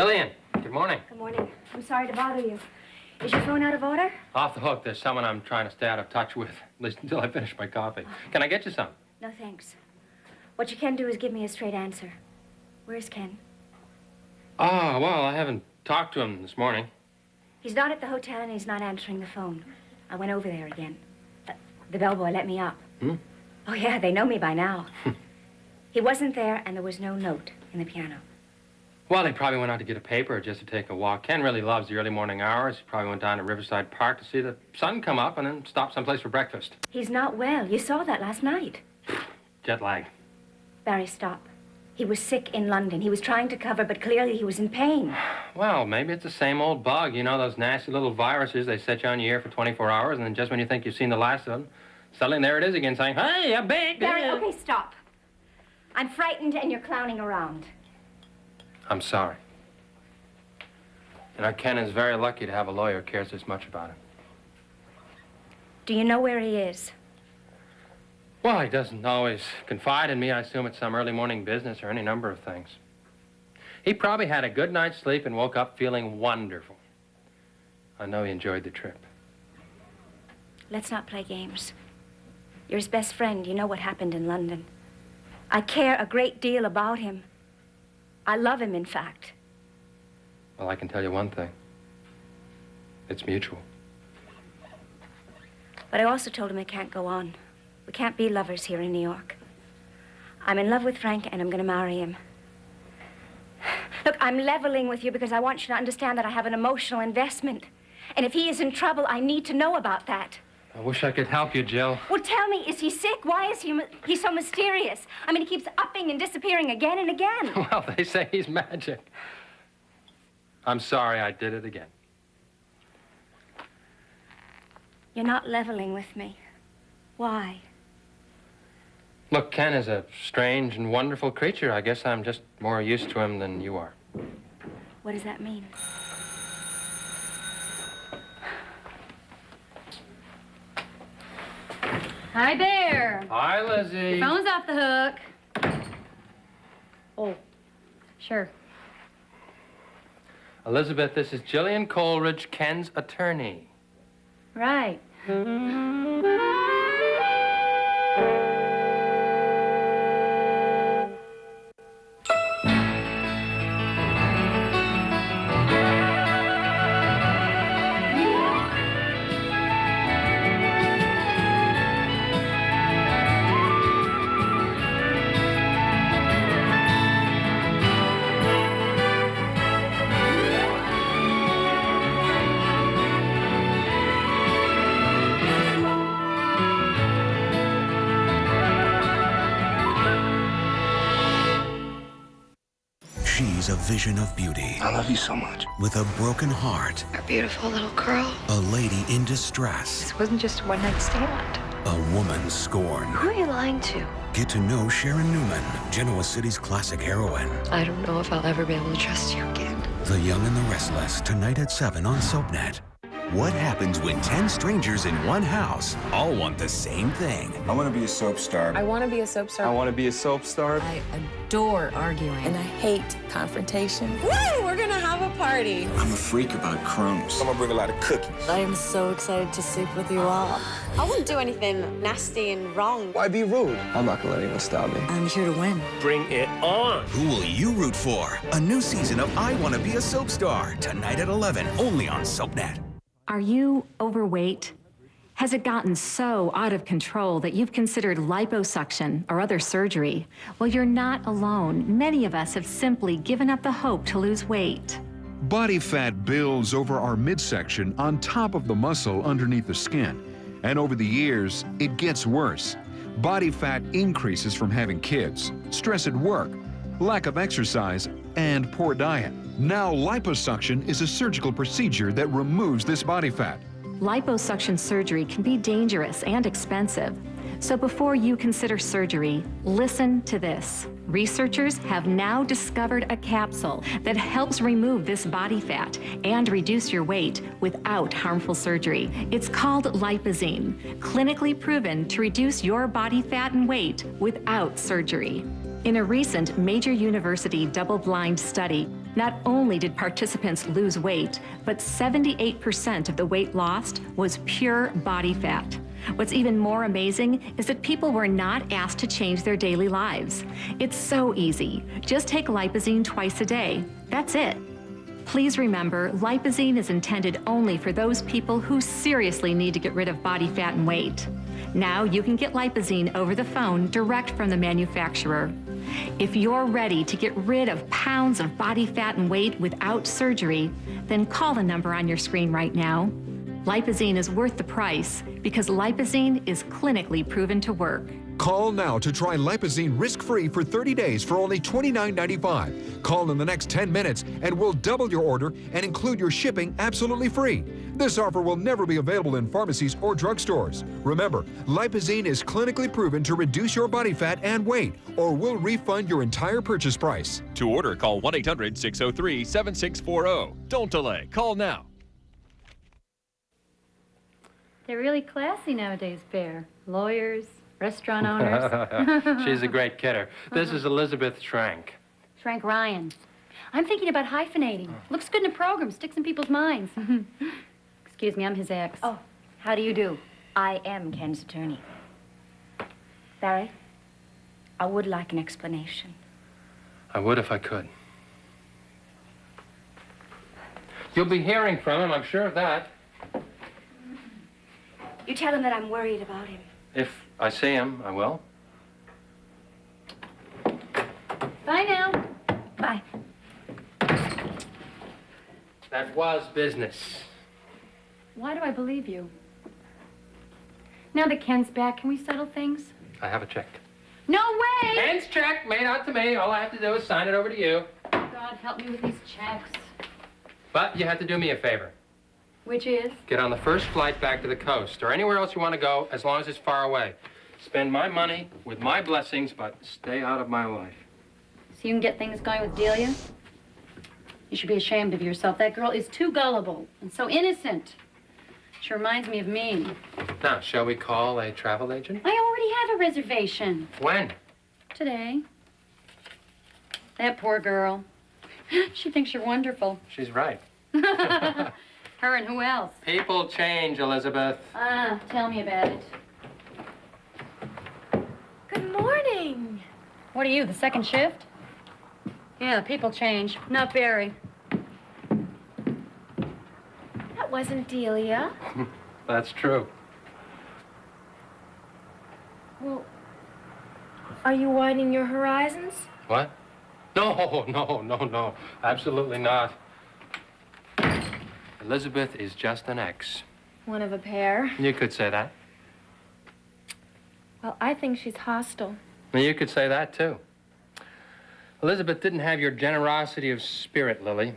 Jillian, good morning. Good morning. I'm sorry to bother you. Is your phone out of order? Off the hook. There's someone I'm trying to stay out of touch with, at least until I finish my coffee. Can I get you some? No, thanks. What you can do is give me a straight answer. Where's Ken? Oh, well, I haven't talked to him this morning. He's not at the hotel and he's not answering the phone. I went over there again. The bellboy let me up. Hmm? Oh, yeah, they know me by now. He wasn't there and there was no note in the piano. Well, he probably went out to get a paper or just to take a walk. Ken really loves the early morning hours. He probably went down to Riverside Park to see the sun come up and then stop someplace for breakfast. He's not well. You saw that last night. Jet lag. Barry, stop. He was sick in London. He was trying to cover, but clearly he was in pain. Well, maybe it's the same old bug. You know, those nasty little viruses, they set you on your ear for 24 hours, and then just when you think you've seen the last of them, suddenly there it is again saying, hey, a big... Barry, okay, stop. I'm frightened and you're clowning around. I'm sorry. You know, Ken is very lucky to have a lawyer who cares this much about him. Do you know where he is? Well, he doesn't always confide in me. I assume it's some early morning business or any number of things. He probably had a good night's sleep and woke up feeling wonderful. I know he enjoyed the trip. Let's not play games. You're his best friend. You know what happened in London. I care a great deal about him. I love him, in fact. Well, I can tell you one thing. It's mutual. But I also told him it can't go on. We can't be lovers here in New York. I'm in love with Frank, and I'm going to marry him. Look, I'm leveling with you because I want you to understand that I have an emotional investment. And if he is in trouble, I need to know about that. I wish I could help you, Jill. Well, tell me, is he sick? Why is he's so mysterious? I mean, he keeps upping and disappearing again and again. Well, they say he's magic. I'm sorry I did it again. You're not leveling with me. Why? Look, Ken is a strange and wonderful creature. I guess I'm just more used to him than you are. What does that mean? Hi there. Hi, Lizzie. Phone's off the hook. Oh, sure. Elizabeth, this is Jillian Coleridge, Ken's attorney. Right. She's a vision of beauty. I love you so much. With a broken heart. A beautiful little girl. A lady in distress. This wasn't just a one-night stand. A woman scorned. Who are you lying to? Get to know Sharon Newman, Genoa City's classic heroine. I don't know if I'll ever be able to trust you again. The Young and the Restless, tonight at 7 on SoapNet. What happens when 10 strangers in one house all want the same thing? I want to be a soap star. I want to be a soap star. I want to be a soap star. I adore arguing. And I hate confrontation. Woo! We're going to have a party. I'm a freak about crumbs. I'm going to bring a lot of cookies. I am so excited to sleep with you all. I wouldn't do anything nasty and wrong. Why be rude? I'm not going to let anyone stop me. I'm here to win. Bring it on. Who will you root for? A new season of I Want to Be a Soap Star, tonight at 11, only on SoapNet. Are you overweight? Has it gotten so out of control that you've considered liposuction or other surgery? Well, you're not alone. Many of us have simply given up the hope to lose weight. Body fat builds over our midsection on top of the muscle underneath the skin. And over the years, it gets worse. Body fat increases from having kids, stress at work, lack of exercise, and poor diet. Now, liposuction is a surgical procedure that removes this body fat. Liposuction surgery can be dangerous and expensive. So before you consider surgery, listen to this. Researchers have now discovered a capsule that helps remove this body fat and reduce your weight without harmful surgery. It's called Lipozene, clinically proven to reduce your body fat and weight without surgery. In a recent major university double-blind study, Not only did participants lose weight, but 78% of the weight lost was pure body fat. What's even more amazing is that people were not asked to change their daily lives. It's so easy. Just take Lipozene twice a day. That's it. Please remember, Lipozene is intended only for those people who seriously need to get rid of body fat and weight. Now you can get Lipozene over the phone direct from the manufacturer. If you're ready to get rid of pounds of body fat and weight without surgery, then call the number on your screen right now. Lipozene is worth the price because Lipozene is clinically proven to work. Call now to try Lipozene risk-free for 30 days for only $29.95. Call in the next 10 minutes and we'll double your order and include your shipping absolutely free. This offer will never be available in pharmacies or drugstores. Remember, Lipozene is clinically proven to reduce your body fat and weight, or we'll refund your entire purchase price. To order, call 1-800-603-7640. Don't delay. Call now. They're really classy nowadays, Bear. Lawyers, restaurant owners. She's a great kidder. This is Elizabeth Schrank. Frank Ryan. I'm thinking about hyphenating. Looks good in a program, sticks in people's minds. Excuse me, I'm his ex. Oh, how do you do? I am Ken's attorney. Barry, I would like an explanation. I would if I could. You'll be hearing from him, I'm sure of that. You tell him that I'm worried about him. If I see him, I will. Bye now. Bye. That was business. Why do I believe you? Now that Ken's back, can we settle things? I have a check. No way! Ken's check made out to me. All I have to do is sign it over to you. God, help me with these checks. But you have to do me a favor. Which is? Get on the first flight back to the coast or anywhere else you want to go, as long as it's far away. Spend my money with my blessings, but stay out of my life. So you can get things going with Delia? You should be ashamed of yourself. That girl is too gullible and so innocent. She reminds me of me. Now, shall we call a travel agent? I already have a reservation. When? Today. That poor girl. She thinks you're wonderful. She's right. Her and who else? People change, Elizabeth. Tell me about it. Good morning. What are you, the second shift? Yeah, people change. Not Barry. That wasn't Delia. That's true. Well, are you widening your horizons? What? No. Absolutely not. Elizabeth is just an ex. One of a pair. You could say that. Well, I think she's hostile. And you could say that, too. Elizabeth didn't have your generosity of spirit, Lily.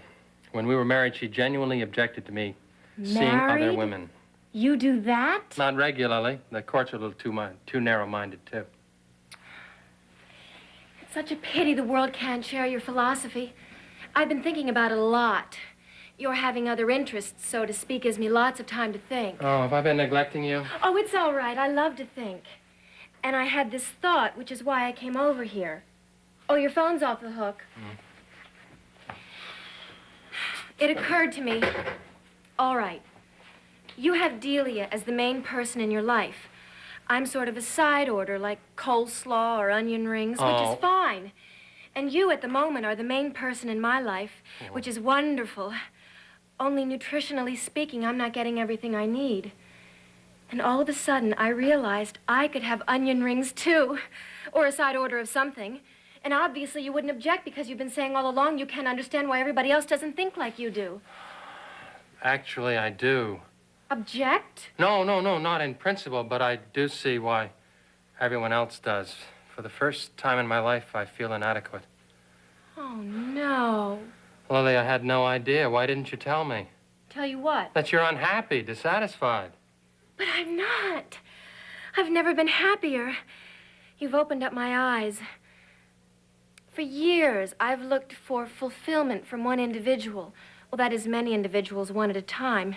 When we were married, she genuinely objected to me seeing other women. You do that? Not regularly. The court's are a little too narrow-minded, too. It's such a pity the world can't share your philosophy. I've been thinking about it a lot. Your having other interests, so to speak, gives me lots of time to think. Oh, have I been neglecting you? Oh, it's all right. I love to think. And I had this thought, which is why I came over here. Oh, your phone's off the hook. It occurred to me. All right. You have Delia as the main person in your life. I'm sort of a side order, like coleslaw or onion rings, which is fine. And you, at the moment, are the main person in my life, which is wonderful. Only nutritionally speaking, I'm not getting everything I need. And all of a sudden, I realized I could have onion rings, too. Or a side order of something. And obviously, you wouldn't object because you've been saying all along you can't understand why everybody else doesn't think like you do. Actually, I do. Object? No, not in principle, but I do see why everyone else does. For the first time in my life, I feel inadequate. Oh, no. Lily, I had no idea. Why didn't you tell me? Tell you what? That you're unhappy, dissatisfied. But I'm not. I've never been happier. You've opened up my eyes. For years, I've looked for fulfillment from one individual. Well, that is many individuals, one at a time.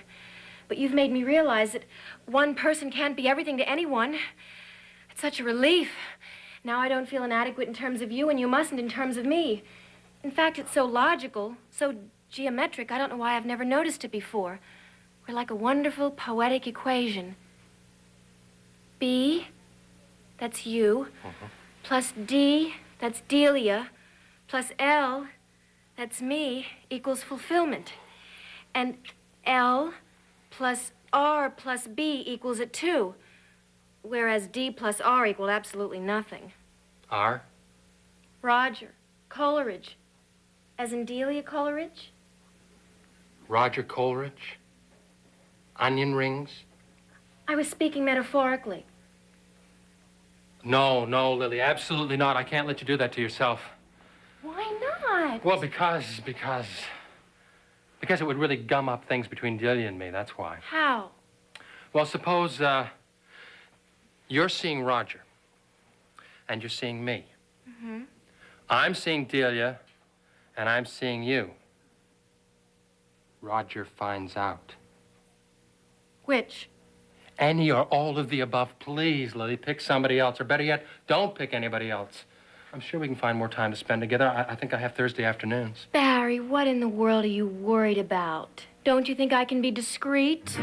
But you've made me realize that one person can't be everything to anyone. It's such a relief. Now I don't feel inadequate in terms of you, and you mustn't in terms of me. In fact, it's so logical, so geometric, I don't know why I've never noticed it before. We're like a wonderful poetic equation. B, that's you, plus D, that's Delia, plus L, that's me, equals fulfillment. And L plus R plus B equals a 2, whereas D plus R equal absolutely nothing. R? Roger, Coleridge. As in Delia Coleridge? Roger Coleridge? Onion rings? I was speaking metaphorically. No, Lily, absolutely not. I can't let you do that to yourself. Why not? Well, because it would really gum up things between Delia and me, that's why. How? Well, suppose, you're seeing Roger, and you're seeing me. Mm-hmm. I'm seeing Delia, and I'm seeing you. Roger finds out. Which? Any or all of the above. Please, Lily, pick somebody else. Or better yet, don't pick anybody else. I'm sure we can find more time to spend together. I think I have Thursday afternoons. Barry, what in the world are you worried about? Don't you think I can be discreet?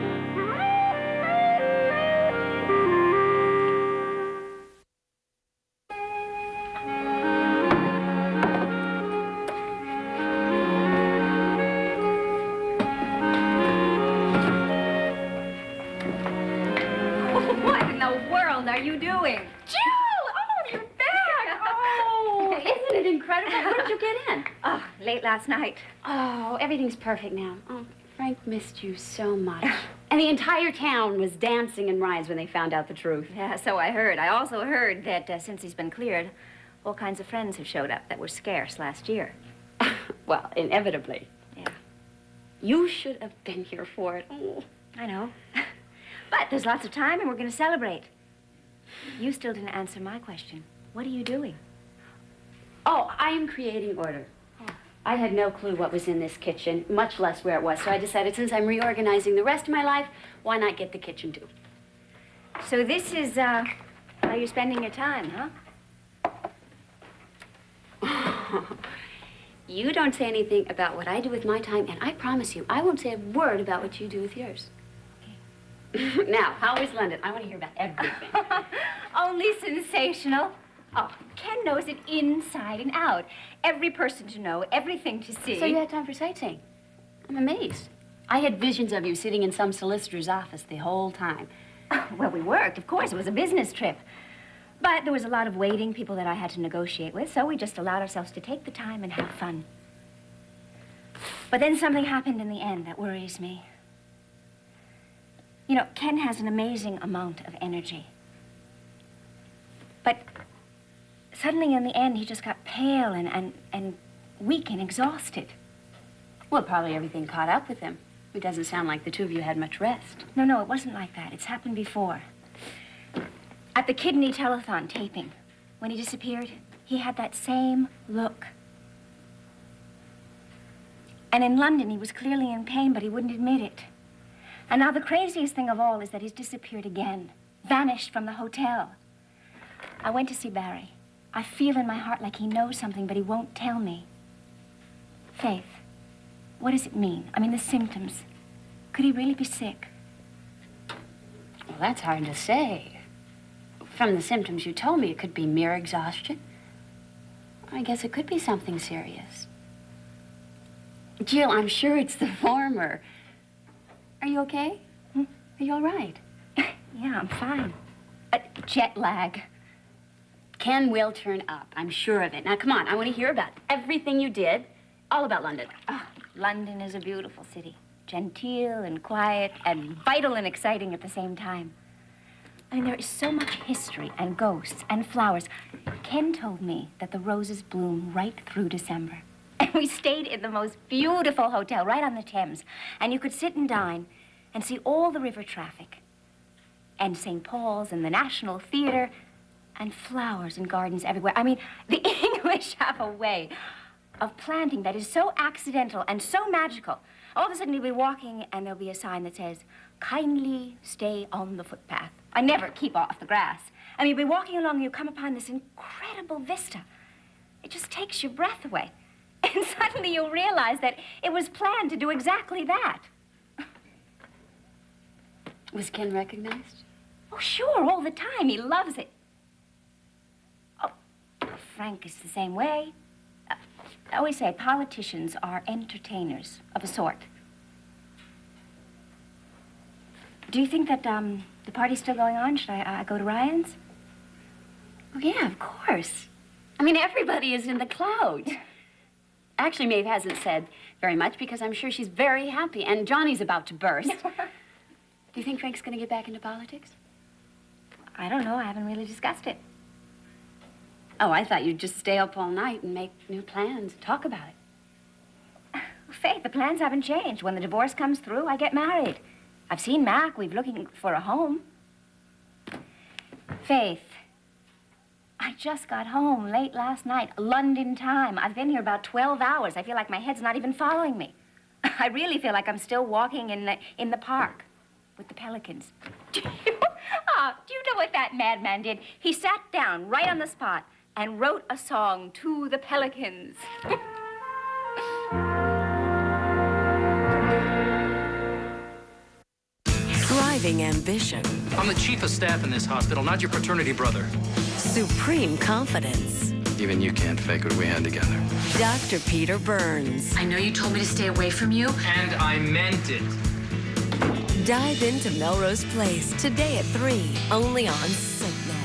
What in the world are you doing? Jill! Oh, you're back! Oh, isn't it incredible? When did you get in? Oh, late last night. Oh, everything's perfect now. Oh, Frank missed you so much. And the entire town was dancing in rides when they found out the truth. Yeah, so I heard. I also heard that since he's been cleared, all kinds of friends have showed up that were scarce last year. Well, inevitably. Yeah. You should have been here for it. Oh. I know. But there's lots of time and we're going to celebrate. You still didn't answer my question. What are you doing? Oh, I am creating order. I had no clue what was in this kitchen, much less where it was. So I decided since I'm reorganizing the rest of my life, why not get the kitchen too? So this is, how you're spending your time, huh? You don't say anything about what I do with my time, and I promise you, I won't say a word about what you do with yours. Okay. Now, how is London? I want to hear about everything. Only sensational. Oh, Ken knows it inside and out. Every person to know, everything to see. So you had time for sightseeing? I'm amazed. I had visions of you sitting in some solicitor's office the whole time. Well, we worked, of course. It was a business trip. But there was a lot of waiting, people that I had to negotiate with, so we just allowed ourselves to take the time and have fun. But then something happened in the end that worries me. You know, Ken has an amazing amount of energy. But suddenly in the end, he just got pale and weak and exhausted. Well, probably everything caught up with him. It doesn't sound like the two of you had much rest. No, it wasn't like that. It's happened before. At the kidney telethon taping, when he disappeared, he had that same look. And in London, he was clearly in pain, but he wouldn't admit it. And now the craziest thing of all is that he's disappeared again, vanished from the hotel. I went to see Barry. I feel in my heart like he knows something, but he won't tell me. Faith, what does it mean? I mean, the symptoms. Could he really be sick? Well, that's hard to say. From the symptoms you told me, it could be mere exhaustion. I guess it could be something serious. Jill, I'm sure it's the former. Are you okay? Are you all right? Yeah, I'm fine. Jet lag. Ken will turn up. I'm sure of it. Now, come on. I want to hear about everything you did. All about London. Oh, London is a beautiful city. Genteel and quiet and vital and exciting at the same time. I mean, there is so much history and ghosts and flowers. Ken told me that the roses bloom right through December. And we stayed in the most beautiful hotel right on the Thames. And you could sit and dine and see all the river traffic. And St. Paul's and the National Theater and flowers and gardens everywhere. I mean, the English have a way of planting that is so accidental and so magical. All of a sudden you'll be walking and there'll be a sign that says, "Kindly stay on the footpath." I never keep off the grass. I mean, you'll be walking along and you come upon this incredible vista. It just takes your breath away. And suddenly you realize that it was planned to do exactly that. Was Ken recognized? Oh, sure, all the time. He loves it. Oh, Frank is the same way. I always say politicians are entertainers of a sort. Do you think that the party's still going on? Should I go to Ryan's? Oh, yeah, of course. I mean, everybody is in the clouds. Actually, Maeve hasn't said very much because I'm sure she's very happy, and Johnny's about to burst. Do you think Frank's going to get back into politics? I don't know. I haven't really discussed it. Oh, I thought you'd just stay up all night and make new plans, talk about it. Faith, the plans haven't changed. When the divorce comes through, I get married. I've seen Mac. We're looking for a home. Faith, I just got home late last night, London time. I've been here about 12 hours. I feel like my head's not even following me. I really feel like I'm still walking in the park with the pelicans. Do you know what that madman did? He sat down right on the spot and wrote a song to the pelicans. Thriving ambition. I'm the chief of staff in this hospital, not your fraternity brother. Supreme confidence. Even you can't fake what we had together. Dr. Peter Burns. I know you told me to stay away from you. And I meant it. Dive into Melrose Place today at 3, only on SoapNet.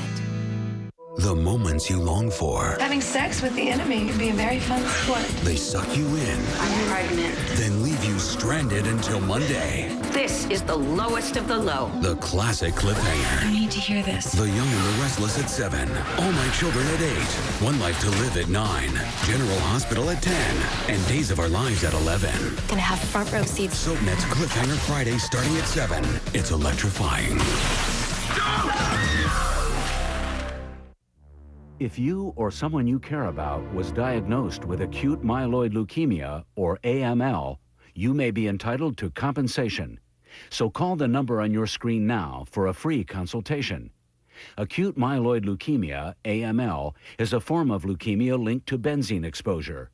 The moments you long for. Having sex with the enemy can be a very fun sport. They suck you in. I'm pregnant. Then leave you stranded until Monday. This is the lowest of the low. The classic cliffhanger. I need to hear this. The Young and the Restless at 7. All My Children at 8. One Life to Live at 9. General Hospital at 10. And Days of Our Lives at 11. Gonna have front row seats. SoapNet's Cliffhanger Friday starting at 7. It's electrifying. If you or someone you care about was diagnosed with acute myeloid leukemia, or AML, you may be entitled to compensation. So call the number on your screen now for a free consultation. Acute myeloid leukemia, AML, is a form of leukemia linked to benzene exposure.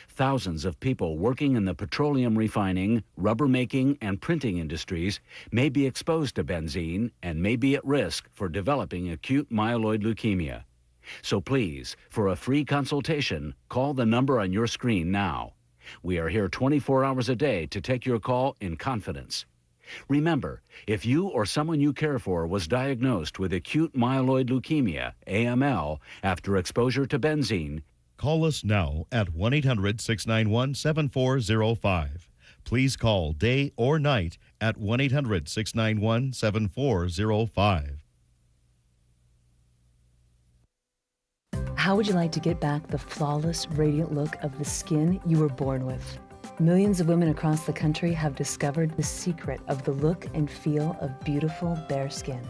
Thousands of people working in the petroleum refining, rubber making, and printing industries may be exposed to benzene and may be at risk for developing acute myeloid leukemia. So please, for a free consultation, call the number on your screen now. We are here 24 hours a day to take your call in confidence. Remember, if you or someone you care for was diagnosed with acute myeloid leukemia, AML, after exposure to benzene, call us now at 1-800-691-7405. Please call day or night at 1-800-691-7405. How would you like to get back the flawless, radiant look of the skin you were born with? Millions of women across the country have discovered the secret of the look and feel of beautiful bare skin.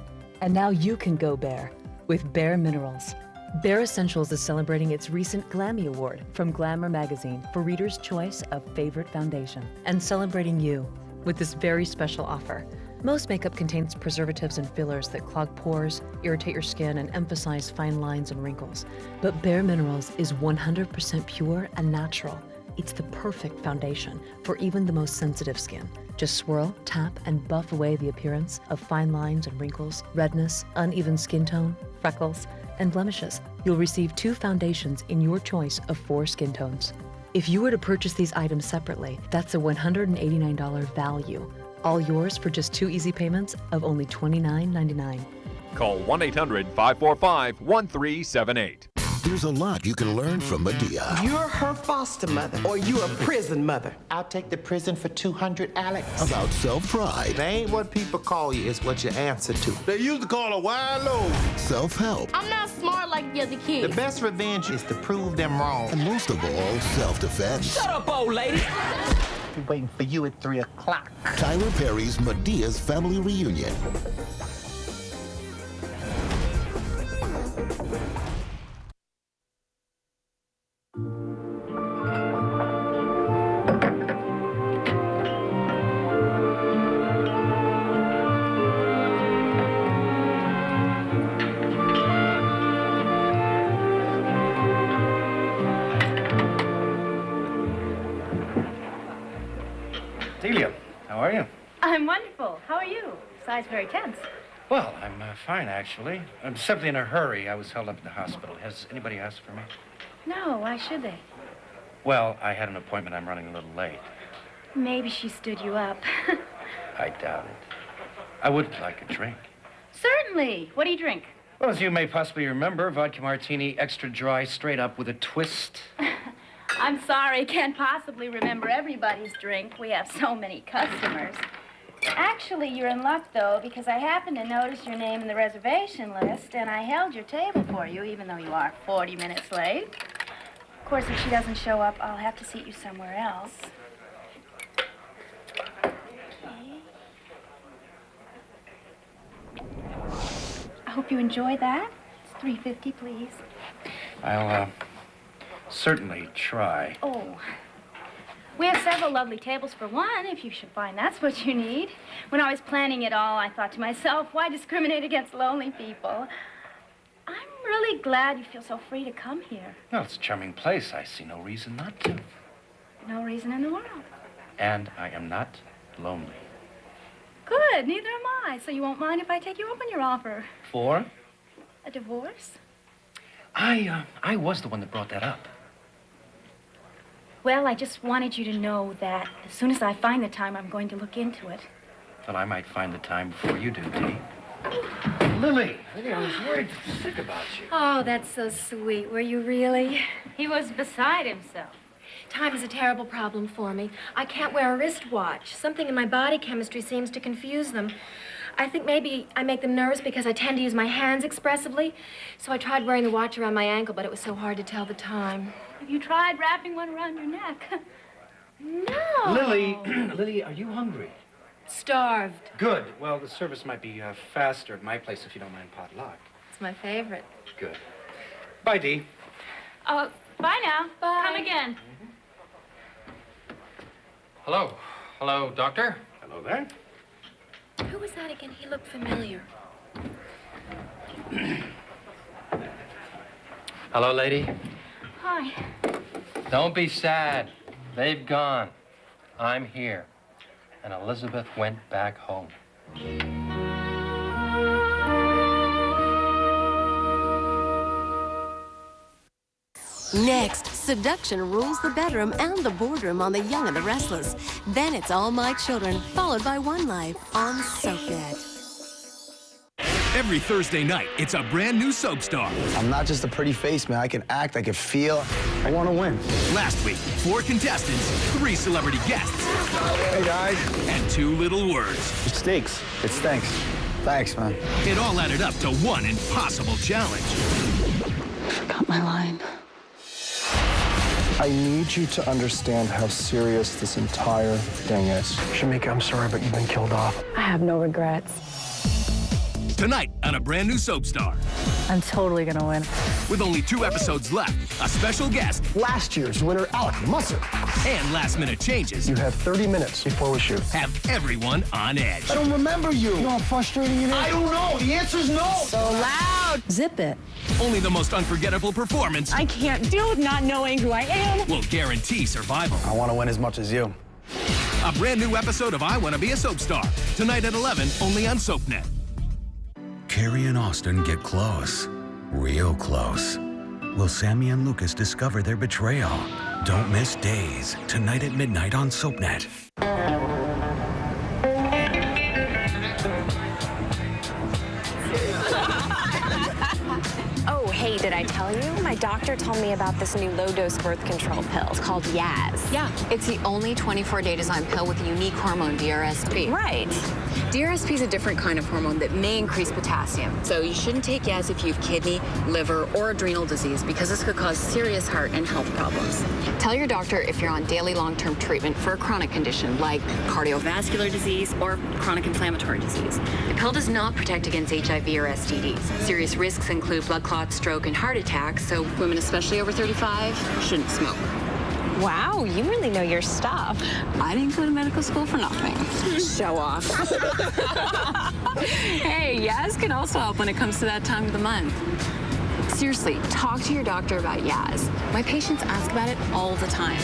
And now you can go bare with Bare Minerals. Bare Essentials is celebrating its recent Glammy Award from Glamour magazine for readers' choice of favorite foundation, and celebrating you with this very special offer. Most makeup contains preservatives and fillers that clog pores, irritate your skin, and emphasize fine lines and wrinkles. But Bare Minerals is 100% pure and natural. It's the perfect foundation for even the most sensitive skin. Just swirl, tap, and buff away the appearance of fine lines and wrinkles, redness, uneven skin tone, freckles, and blemishes. You'll receive 2 foundations in your choice of 4 skin tones. If you were to purchase these items separately, that's a $189 value. All yours for just 2 easy payments of only $29.99. Call 1-800-545-1378. There's a lot you can learn from Medea. You're her foster mother, or you're a prison mother. I'll take the prison for 200, Alex. About self-pride. They ain't what people call you, it's what you answer to. They used to call a wild load. Self-help. I'm not smart like the other kids. The best revenge is to prove them wrong. And most of all, self-defense. Shut up, old lady. Be waiting for you at 3 o'clock. Tyler Perry's Medea's Family Reunion. Delia, how are you? I'm wonderful. How are you? Besides, very tense. Well, I'm fine, actually. I'm simply in a hurry. I was held up at the hospital. Has anybody asked for me? No, why should they? Well, I had an appointment. I'm running a little late. Maybe she stood you up. I doubt it. I would like a drink. Certainly. What do you drink? Well, as you may possibly remember, vodka martini, extra dry, straight up with a twist. I'm sorry, can't possibly remember everybody's drink. We have so many customers. Actually, you're in luck, though, because I happened to notice your name in the reservation list, and I held your table for you, even though you are 40 minutes late. Of course, if she doesn't show up, I'll have to seat you somewhere else. Okay. I hope you enjoy that. It's $3.50, please. I'll, certainly try. Oh. We have several lovely tables for one, if you should find that's what you need. When I was planning it all, I thought to myself, why discriminate against lonely people? I'm really glad you feel so free to come here. Well, it's a charming place. I see no reason not to. No reason in the world. And I am not lonely. Good, neither am I. So you won't mind if I take you up on your offer? For? A divorce? I was the one that brought that up. Well, I just wanted you to know that as soon as I find the time, I'm going to look into it. Well, I might find the time before you do, Dee. Lily, I was worried sick about you. Oh, that's so sweet. Were you really? He was beside himself. Time is a terrible problem for me. I can't wear a wristwatch. Something in my body chemistry seems to confuse them. I think maybe I make them nervous because I tend to use my hands expressively. So I tried wearing the watch around my ankle, but it was so hard to tell the time. Have you tried wrapping one around your neck? No. Lily, are you hungry? Starved. Good. Well, the service might be faster at my place if you don't mind potluck. It's my favorite. Good. Bye, Dee. Oh, bye now. Bye. Come again. Hello. Hello, doctor. Hello there. Who was that again? He looked familiar. Hello, lady. Hi. Don't be sad. They've gone. I'm here. And Elizabeth went back home. Next, seduction rules the bedroom and the boardroom on The Young and the Restless. Then it's All My Children, followed by One Life on SoapNet. Every Thursday night, it's a brand new soap star. I'm not just a pretty face, man. I can act, I can feel. I want to win. Last week, 4 contestants, 3 celebrity guests. Hey, guys. And 2 little words. It stinks. It stinks. Thanks, man. It all added up to one impossible challenge. Forgot my line. I need you to understand how serious this entire thing is. Shamika, I'm sorry, but you've been killed off. I have no regrets. Tonight on a brand new soap star. I'm totally gonna win. With only 2 episodes left, a special guest. Last year's winner, Alec Musser. And last-minute changes. You have 30 minutes before we shoot. Have everyone on edge. I don't remember you. You know how frustrating it is? I don't know. The answer's no. So loud. Zip it. Only the most unforgettable performance. I can't deal with not knowing who I am. Will guarantee survival. I want to win as much as you. A brand new episode of I Want to Be a Soap Star. Tonight at 11, only on SoapNet. Carrie and Austin get close. Real close. Will Sammy and Lucas discover their betrayal? Don't miss Days. Tonight at midnight on SoapNet. Oh, hey, did I tell you? My doctor told me about this new low-dose birth control pill. It's called Yaz. Yeah, it's the only 24-day design pill with a unique hormone, DRSP. Right. DRSP is a different kind of hormone that may increase potassium. So you shouldn't take Yaz if you have kidney, liver, or adrenal disease because this could cause serious heart and health problems. Tell your doctor if you're on daily long-term treatment for a chronic condition like cardiovascular disease or chronic inflammatory disease. The pill does not protect against HIV or STDs. Serious risks include blood clots, stroke, and heart attacks, so women, especially over 35, shouldn't smoke. Wow, you really know your stuff. I didn't go to medical school for nothing. Show off. Hey, Yaz can also help when it comes to that time of the month. Seriously, talk to your doctor about Yaz. My patients ask about it all the time.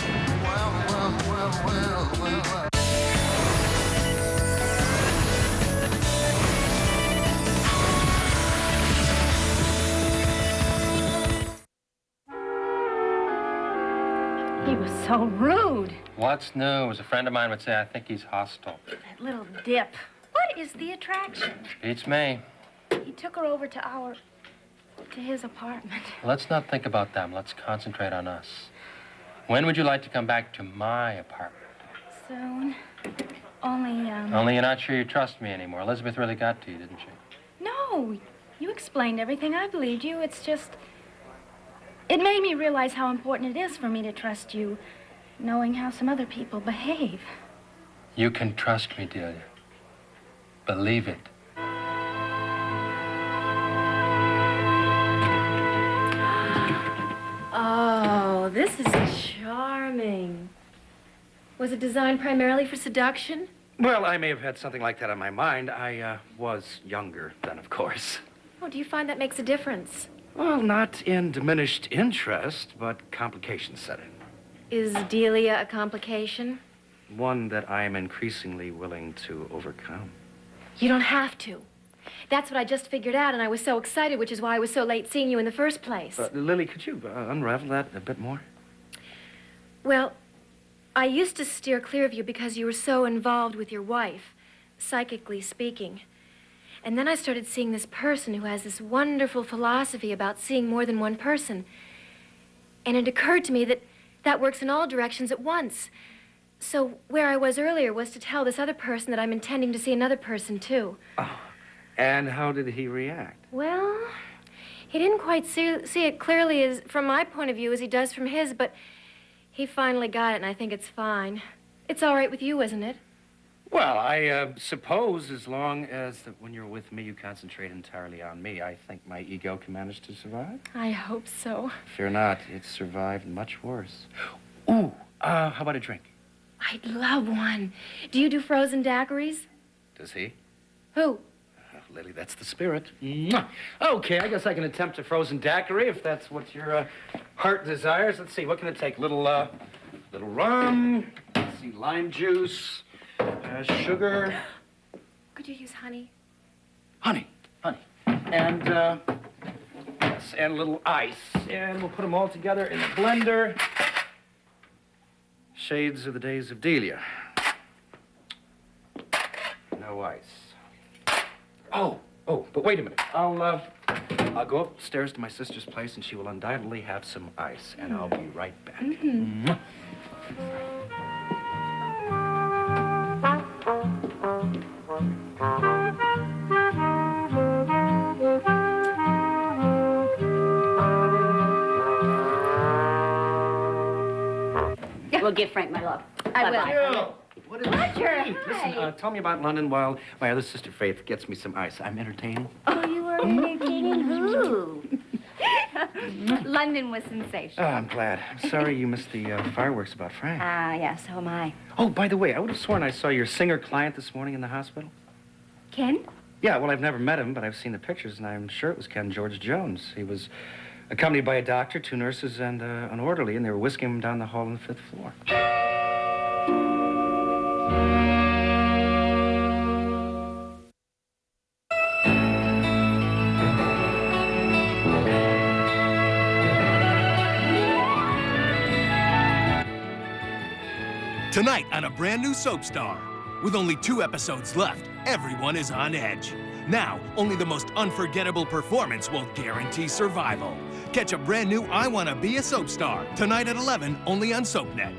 so rude. What's new? As a friend of mine would say, I think he's hostile. That little dip. What is the attraction? Beats me. He took her over to his apartment. Let's not think about them. Let's concentrate on us. When would you like to come back to my apartment? Soon. Only, Only you're not sure you trust me anymore. Elizabeth really got to you, didn't she? No, you explained everything. I believed you. It's just... It made me realize how important it is for me to trust you, knowing how some other people behave. You can trust me, Delia. Believe it. Oh, this is charming. Was it designed primarily for seduction? Well, I may have had something like that on my mind. I was younger then, of course. Oh, do you find that makes a difference? Well, not in diminished interest, but complications set in. Is Delia a complication? One that I am increasingly willing to overcome. You don't have to. That's what I just figured out, and I was so excited, which is why I was so late seeing you in the first place. Lily, could you unravel that a bit more? Well, I used to steer clear of you because you were so involved with your wife, psychically speaking. And then I started seeing this person who has this wonderful philosophy about seeing more than one person. And it occurred to me that that works in all directions at once. So where I was earlier was to tell this other person that I'm intending to see another person, too. Oh, and how did he react? Well, he didn't quite see it clearly as from my point of view as he does from his, but he finally got it, and I think it's fine. It's all right with you, isn't it? Well, I suppose as long as when you're with me, you concentrate entirely on me, I think my ego can manage to survive. I hope so. Fear not, it's survived much worse. Ooh, how about a drink? I'd love one. Do you do frozen daiquiris? Does he? Who? Lily, that's the spirit. Mwah. Okay, I guess I can attempt a frozen daiquiri if that's what your heart desires. Let's see, what can it take? Little rum, let's see, lime juice, sugar. Could you use honey? Honey. And, yes, and a little ice. And we'll put them all together in the blender. Shades of the days of Delia. No ice. Oh, but wait a minute. I'll go upstairs to my sister's place, and she will undoubtedly have some ice, and I'll be right back. Mm-hmm. We'll give Frank my love. I will. Jill, what is Roger, this? Listen, tell me about London while my other sister Faith gets me some ice. I'm entertaining. Oh, you were entertaining who? London was sensational. Oh, I'm glad. I'm sorry you missed the fireworks about Frank. Yeah, so am I. Oh, by the way, I would have sworn I saw your singer client this morning in the hospital. Ken? Yeah, well, I've never met him, but I've seen the pictures, and I'm sure it was Ken George Jones. He was accompanied by a doctor, 2 nurses, and an orderly, and they were whisking him down the hall on the 5th floor. Tonight on a brand new Soap Star. With only 2 episodes left, everyone is on edge. Now, only the most unforgettable performance will guarantee survival. Catch a brand new I Wanna Be a Soap Star tonight at 11, only on SoapNet.